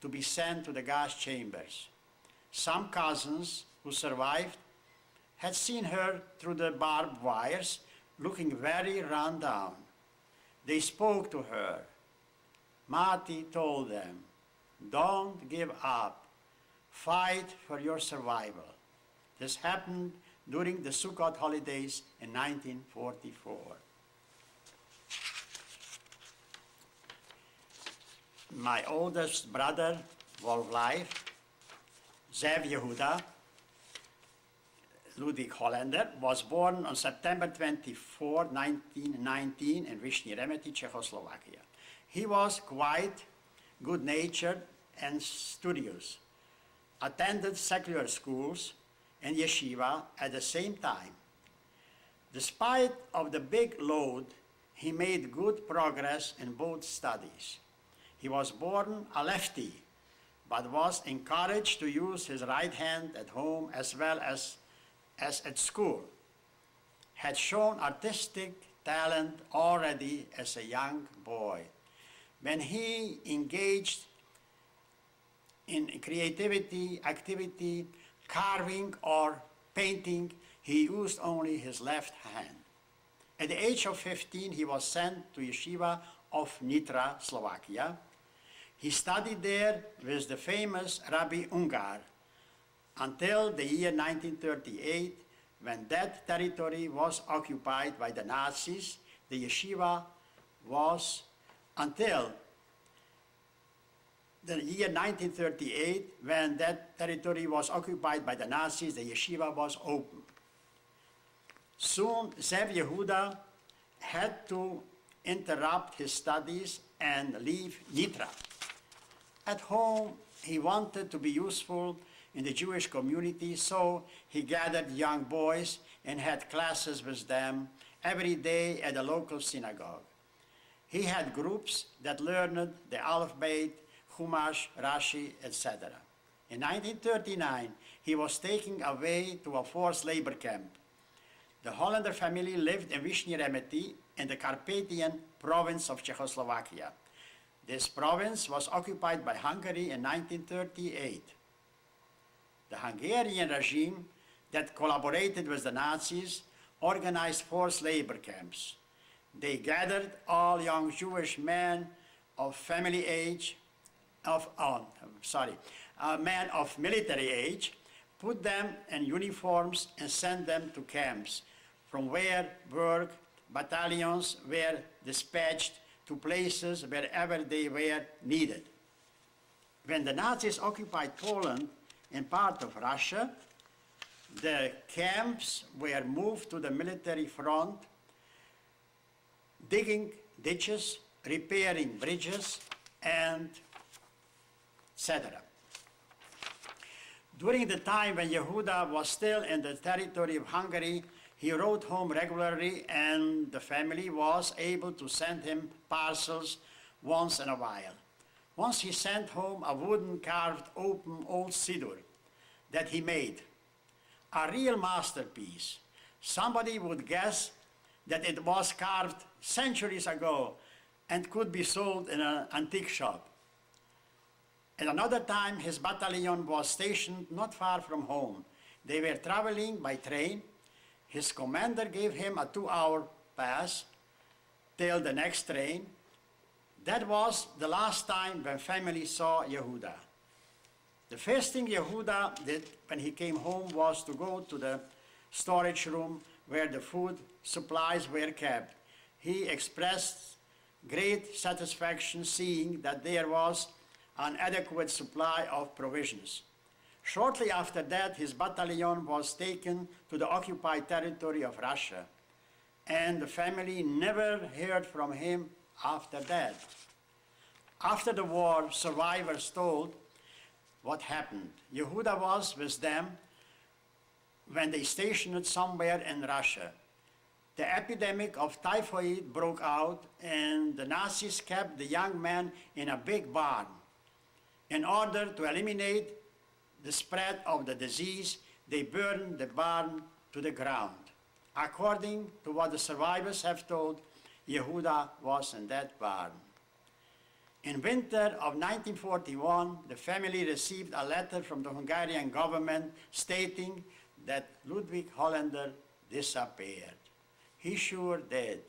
to be sent to the gas chambers. Some cousins who survived had seen her through the barbed wires, looking very run down. They spoke to her. Mati told them, "Don't give up. Fight for your survival." This happened during the Sukkot holidays in 1944. My oldest brother, Wolf Leif, Zev Yehuda, Ludwig Hollender, was born on September 24, 1919 in Vyšný Remety, Czechoslovakia. He was quite good-natured and studious, attended secular schools and yeshiva at the same time. Despite of the big load, he made good progress in both studies. He was born a lefty, but was encouraged to use his right hand at home as well as at school. Had shown artistic talent already as a young boy. When he engaged in creativity, activity, carving or painting, he used only his left hand. At the age of 15, he was sent to yeshiva of Nitra, Slovakia. He studied there with the famous Rabbi Ungar until the year 1938, when that territory was occupied by the Nazis. The yeshiva was, until the year 1938, when that territory was occupied by the Nazis, the yeshiva was open. Soon, Zev Yehuda had to interrupt his studies and leave Nitra. At home, he wanted to be useful in the Jewish community, so he gathered young boys and had classes with them every day at the local synagogue. He had groups that learned the alphabet, Chumash, Rashi, etc. In 1939, he was taken away to a forced labor camp. The Hollender family lived in Vyšný Remety in the Carpathian province of Czechoslovakia. This province was occupied by Hungary in 1938. The Hungarian regime that collaborated with the Nazis organized forced labor camps. They gathered all young Jewish men of family age, men of military age, put them in uniforms and sent them to camps, from where work battalions were dispatched to places wherever they were needed. When the Nazis occupied Poland and part of Russia, the camps were moved to the military front, digging ditches, repairing bridges, and etc. During the time when Yehuda was still in the territory of Hungary, he wrote home regularly, and the family was able to send him parcels once in a while. Once he sent home a wooden carved open old siddur that he made, a real masterpiece. Somebody would guess that it was carved centuries ago and could be sold in an antique shop. At another time, his battalion was stationed not far from home. They were traveling by train. His commander gave him a 2-hour pass till the next train. That was the last time when family saw Yehuda. The first thing Yehuda did when he came home was to go to the storage room where the food supplies were kept. He expressed great satisfaction seeing that there was an adequate supply of provisions. Shortly after that, his battalion was taken to the occupied territory of Russia, and the family never heard from him after that. After the war, survivors told what happened. Yehuda was with them when they stationed somewhere in Russia. The epidemic of typhoid broke out, and the Nazis kept the young man in a big barn. In order to eliminate the spread of the disease, they burned the barn to the ground. According to what the survivors have told, Yehuda was in that barn. In winter of 1941, the family received a letter from the Hungarian government stating that Ludwig Hollender disappeared. He sure did.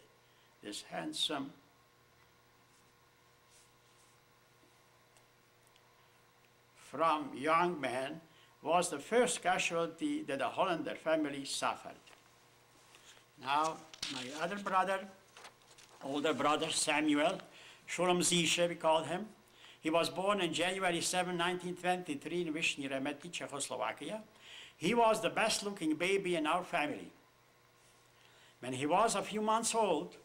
This handsome from young man was the first casualty that the Hollender family suffered. Now, my other brother, older brother Samuel, Sholem Zishe, we called him. He was born on January 7, 1923 in Vyšný Remety, Czechoslovakia. He was the best-looking baby in our family. When he was a few months old,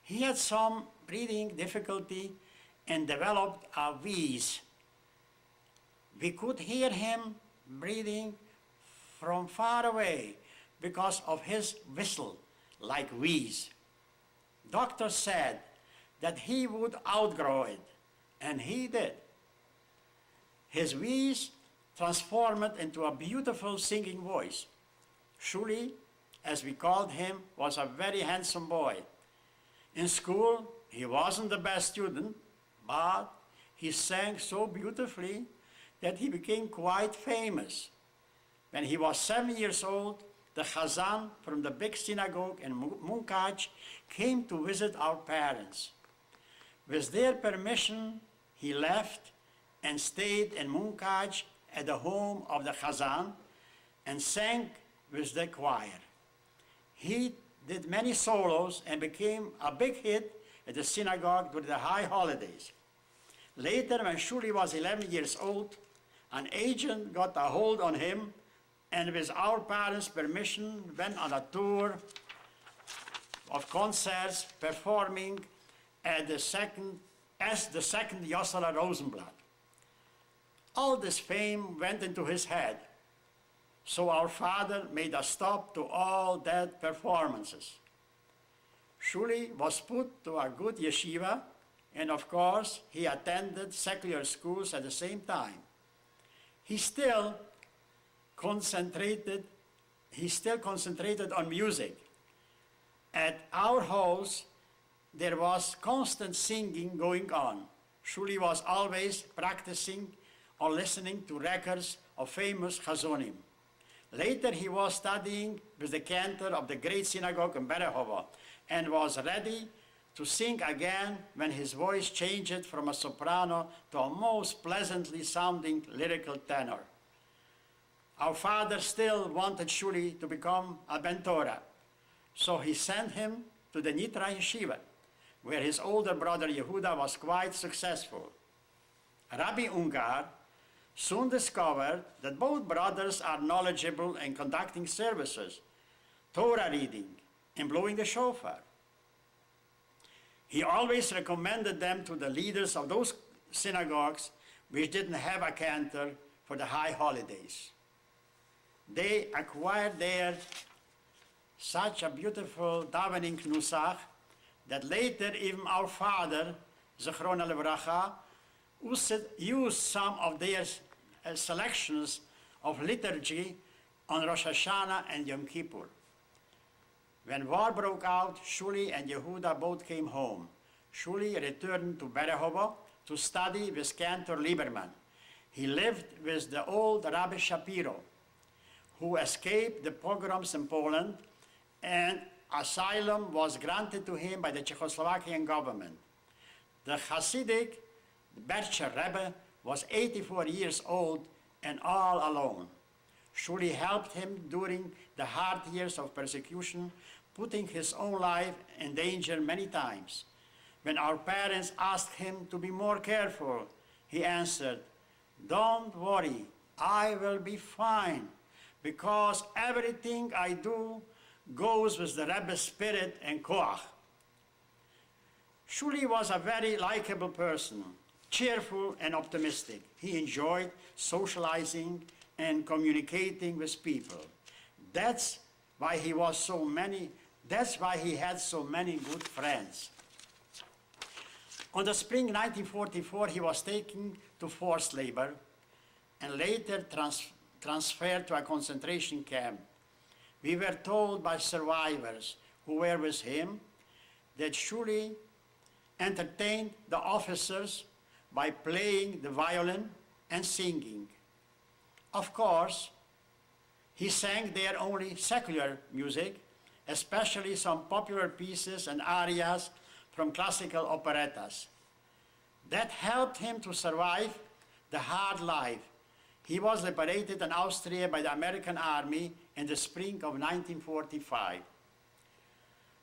he had some breathing difficulty and developed a wheeze. We could hear him breathing from far away because of his whistle, like wheeze. Doctors said that he would outgrow it, and he did. His wheeze transformed it into a beautiful singing voice. Shuli, as we called him, was a very handsome boy. In school, he wasn't the best student, but he sang so beautifully that he became quite famous. When he was 7 years old, the Chazan from the big synagogue in Munkac came to visit our parents. With their permission, he left and stayed in Munkac at the home of the Chazan and sang with the choir. He did many solos and became a big hit at the synagogue during the high holidays. Later, when Shuli was 11 years old, an agent got a hold on him and with our parents' permission went on a tour of concerts performing as the second Jossela Rosenblatt. All this fame went into his head, so our father made a stop to all that performances. Shuli was put to a good yeshiva, and of course he attended secular schools at the same time. He still concentrated on music. At our house, there was constant singing going on. Shuli was always practicing or listening to records of famous chazonim. Later, he was studying with the cantor of the great synagogue in Berehovo and was ready to sing again when his voice changed from a soprano to a most pleasantly sounding lyrical tenor. Our father still wanted Shuli to become a Ben Torah, so he sent him to the Nitra Yeshiva, where his older brother Yehuda was quite successful. Rabbi Ungar soon discovered that both brothers are knowledgeable in conducting services, Torah reading, and blowing the shofar. He always recommended them to the leaders of those synagogues which didn't have a cantor for the high holidays. They acquired there such a beautiful davening nusach that later even our father, Zechrona Levracha, used some of their selections of liturgy on Rosh Hashanah and Yom Kippur. When war broke out, Shuli and Yehuda both came home. Shuli returned to Berehovo to study with Cantor Lieberman. He lived with the old Rabbi Shapiro, who escaped the pogroms in Poland, and asylum was granted to him by the Czechoslovakian government. The Hasidic Bercher Rebbe was 84 years old and all alone. Shuli helped him during the hard years of persecution, putting his own life in danger many times. When our parents asked him to be more careful, he answered, "Don't worry, I will be fine, because everything I do goes with the Rebbe's spirit and koach." Shuli was a very likable person, cheerful and optimistic. He enjoyed socializing and communicating with people. That's why he had so many good friends. On the spring 1944, he was taken to forced labor and later transferred to a concentration camp. We were told by survivors who were with him that Shuli entertained the officers by playing the violin and singing. Of course, he sang there only secular music, especially some popular pieces and arias from classical operettas. That helped him to survive the hard life. He was liberated in Austria by the American army in the spring of 1945.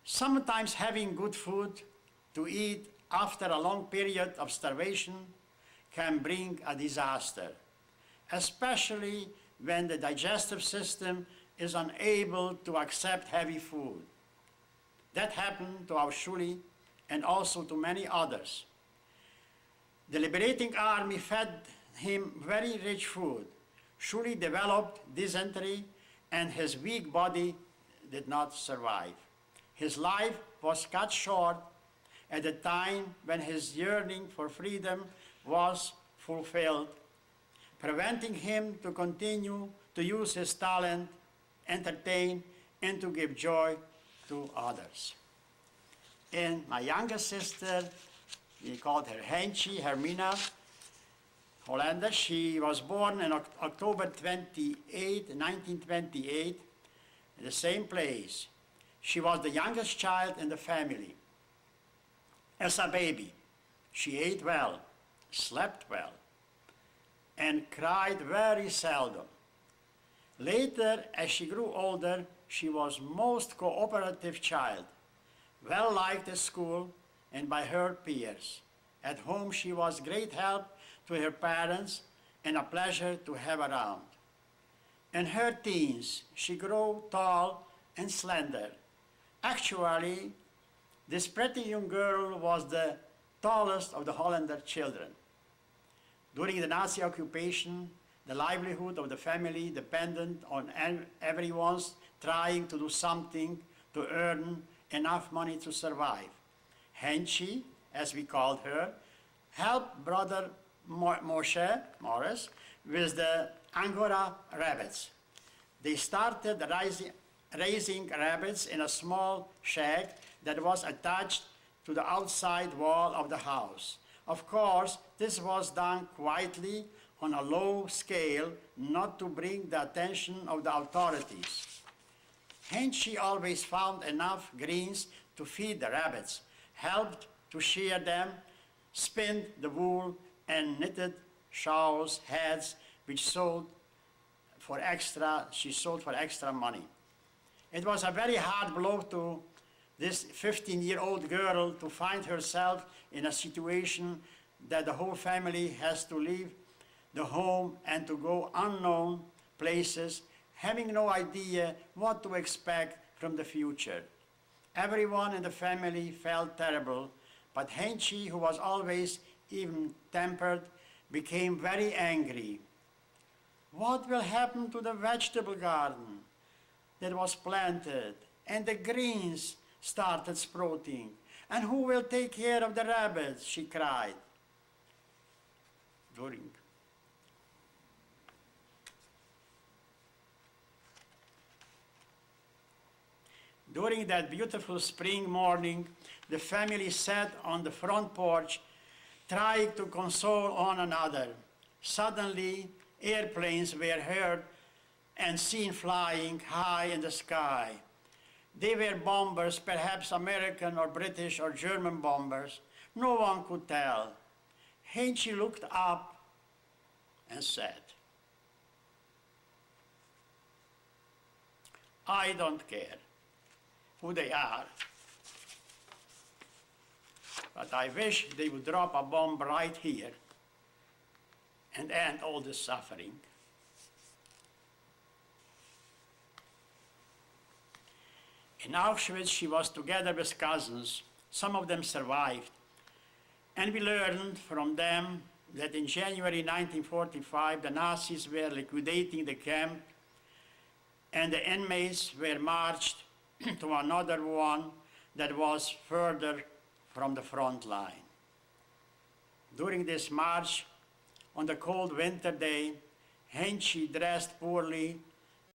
Sometimes having good food to eat after a long period of starvation can bring a disaster, especially when the digestive system is unable to accept heavy food. That happened to our Shuli and also to many others. The liberating army fed him very rich food. Shuli developed dysentery and his weak body did not survive. His life was cut short at the time when his yearning for freedom was fulfilled, preventing him to continue to use his talent, entertain, and to give joy to others. And my youngest sister, we called her Henchi, Hermina Hollender. She was born on October 28, 1928, in the same place. She was the youngest child in the family. As a baby, she ate well, slept well, and cried very seldom. Later, as she grew older, she was most cooperative child, well liked at school and by her peers. At home, she was great help to her parents and a pleasure to have around. In her teens, she grew tall and slender. Actually, this pretty young girl was the tallest of the Hollander children. During the Nazi occupation, the livelihood of the family depended on everyone's trying to do something to earn enough money to survive. Henchi, as we called her, helped brother Morris with the Angora rabbits. They started raising rabbits in a small shack that was attached to the outside wall of the house. Of course, this was done quietly on a low scale, not to bring the attention of the authorities. Hence, she always found enough greens to feed the rabbits, helped to shear them, spin the wool, and knitted shawls, hats, which she sold for extra money. It was a very hard blow to this 15-year-old girl to find herself in a situation that the whole family has to leave the home and to go unknown places, having no idea what to expect from the future. Everyone in the family felt terrible, but Henchi, who was always even-tempered, became very angry. What will happen to the vegetable garden that was planted and the greens started sprouting? And who will take care of the rabbits? She cried. During that beautiful spring morning, the family sat on the front porch, trying to console one another. Suddenly, airplanes were heard and seen flying high in the sky. They were bombers, perhaps American or British or German bombers. No one could tell. Henchi looked up and said, "I don't care who they are, but I wish they would drop a bomb right here and end all this suffering." In Auschwitz, she was together with cousins. Some of them survived. And we learned from them that in January 1945, the Nazis were liquidating the camp and the inmates were marched to another one that was further from the front line. During this march, on the cold winter day, Henchi dressed poorly